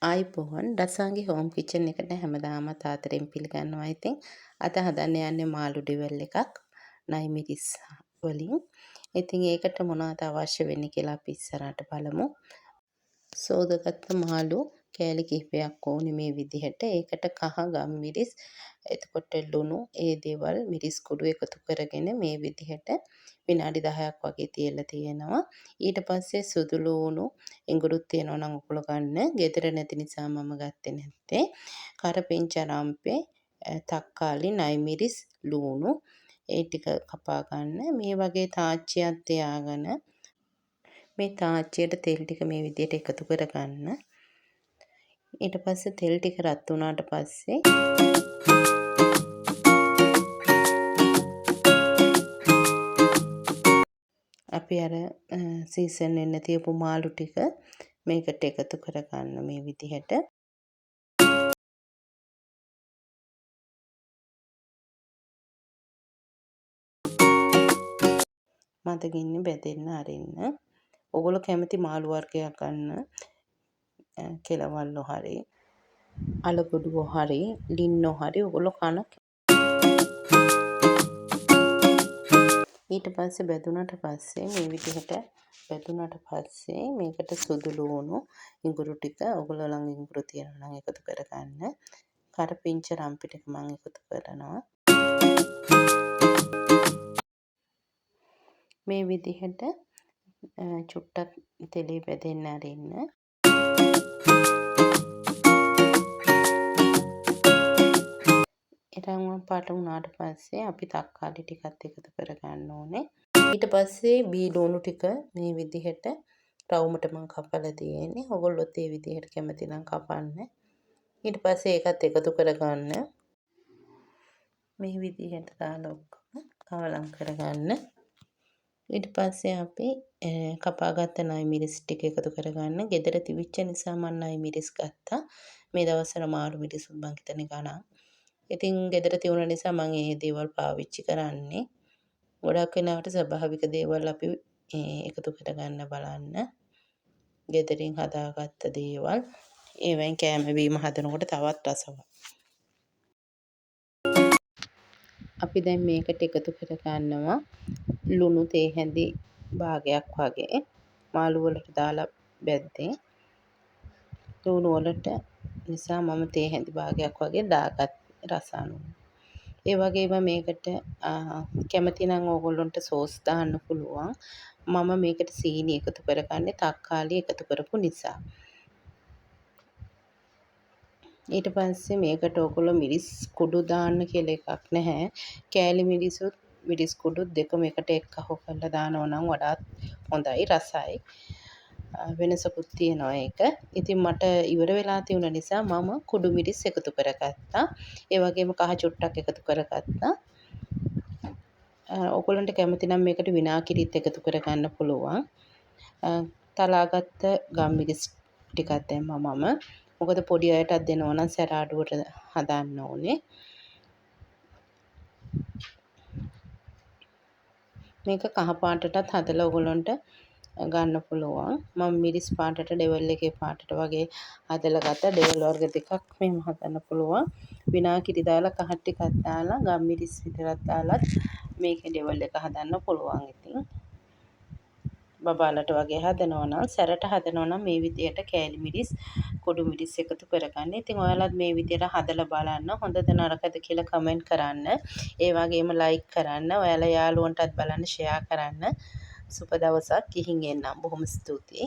ආයිබෝවන් රසාංගි home kitchen එකට හැමදාම තාතරෙන් පිළිගන්නවා. ඉතින් අද හදන්න යන්නේ මාළු ඩෙවල් එකක් නයිමිරිස් වලින්. ඉතින් ඒකට මොනවද අවශ්‍ය වෙන්නේ කියලා අපි ඉස්සරහට බලමු. සෝදාගත්ත මාළු කෑලි කිහිපයක් ඕනේ මේ විදිහට. ඒකට කහ ගම්මිරිස්, එතකොට ලුණු, ඒ දේවල් මිරිස් කුඩු එකතු කරගෙන මේ විදිහට විනාඩි 10ක් වගේ තියලා තියෙනවා. ඊට පස්සේ සුදු ලුණු ඉඟුරුත් තියෙනවා නම් උකුල ගන්න. ගෙදර නැති නිසා මම ගත්තේ නැත්තේ. කරපිංචා රම්පේ, තක්කාලි, නයිමිරිස්, ලුණු ඒ ටික කපා ගන්න. මේ වගේ තාච්චියක් තියාගෙන මේ තාච්චියට තෙල් ටික මේ විදිහට එකතු කරගන්න. ඊට පස්සේ තෙල් ටික රත් වුණාට පස්සේ අපි අර සීසන් වෙන්න තියපු මාළු ටික මේකට එකතු කරගන්න මේ විදිහට. මදගින්න බැදෙන්න අරින්න. ඔගොල්ලෝ කැමති මාළු වර්ගයක් ගන්න. කෙලවල්ලෝ හරි, අලගොඩුවෝ හරි, ලින්නෝ හරි ඔගොල්ලෝ කන. ඊට පස්සේ බැදුනට පස්සේ මේ විදිහට බැදුනට පස්සේ මේකට සුදු ලුණු ඉඟුරු ටික ඔයගොල්ලෝ ළඟ ඉඟුරු තියෙනවා නම් එකතු කරගන්න. කරපිංච රම්පි ටික මම එකතු කරනවා. මේ විදිහට චුට්ටක් තෙලේ බැදෙන්න අරින්න. එරන් පාට වුණාට පස්සේ අපි තක්කාලි ටිකත් එකතු කරගන්න ඕනේ. ඊට පස්සේ බී ලුණු ටික මේ විදිහට රවුමට මම කපලා තියෙන්නේ. ඔයගොල්ලොත් මේ විදිහට කැමති නම් කපන්න. ඊට පස්සේ ඒකත් එකතු කරගන්න. මේ විදිහට දාලා ඔක්කොම කවලම් කරගන්න. ඊට පස්සේ අපි කපාගත්ත නයිමිරිස් ටික එකතු කරගන්න. ගෙදර තිබිච්ච නිසා මම නයිමිරිස් ගත්තා. මේ දවස්වල මාළු මිරිස් මං හිතන්නේ ගණන්. ඉතින් ගෙදර තියුණ නිසා මම මේ දේවල් පාවිච්චි කරන්නේ. ගොඩක් වෙලාවට ස්වභාවික දේවල් අපි එකතු කරගන්න බලන්න. ගෙදරින් හදාගත්ත දේවල්. ඒවෙන් කෑම බීම හදනකොට තවත් රසවත්. අපි දැන් මේකට එකතු කරගන්නවා ලුණු තේ හැඳි භාගයක් වගේ මාළු වලට දාලා බැද්දේ. ලුණු වලට නිසා මම තේ හැඳි භාගයක් වගේ දාගත් රස අනුව. ඒ වගේම මේකට කැමති නම් ඕගොල්ලන්ට සෝස් දාන්න පුළුවන්. මම මේකට සීනි එකතු කරගන්නේ තක්කාලි එකතු කරපු නිසා. ඊට පස්සේ මේකට ඕගොල්ලෝ මිරිස් කුඩු දාන්න කියලා එකක් නැහැ. කෑලි මිරිසුත් මිරිස් කුඩුත් දෙකම එකට එක්කහො කරලා දානවා නම් වඩාත් හොඳයි රසයි. වෙනසකුත් තියෙනවා ඒක. ඉතින් මට ඉවර වෙලා තියුණ නිසා මම කුඩු මිරිස් එකතු කරගත්තා. ඒ වගේම කහ චුට්ටක් එකතු කරගත්තා. ඔයගොල්ලන්ට කැමති නම් මේකට විනාගිරිත් එකතු කරගන්න පුළුවන්. තලාගත්ත ගම්මිරිස් ටිකක් දැම්මා මම. මොකද පොඩි අයටත් දෙනවා නම් සැර අඩුවට හදන්න ඕනේ. මේක කහ පාටටත් හදලා ඔයගොල්ලන්ට ගන්න පුළුවන්. මම මිරිස් පාටට ඩෙවල් එකේ පාටට වගේ හදලා ගත්තා. ඩෙවල් වර්ග දෙකක් මෙහෙම හදන්න පුළුවන්. විනාගිරි දාලා කහ ටිකක් දාලා ගම්මිරිස් විතරක් දාලා මේකේ ඩෙවල් එක හදන්න පුළුවන්. ඉතින් බබාලට වගේ හදනවා නම් සැරට හදනවා නම් මේ විදියට කෑලි මිරිස් කුඩු මිරිස් එකතු කරගන්න. ඉතින් ඔයාලත් මේ විදියට හදලා බලන්න. හොඳද නරකද කියලා කමෙන්ට් කරන්න. ඒ වගේම ලයික් කරන්න. ඔයාලා යාළුවන්ටත් බලන්න ෂෙයා කරන්න. සුබ දවසක් ගිහින් එන්නම්. බොහොම ස්තුතියි.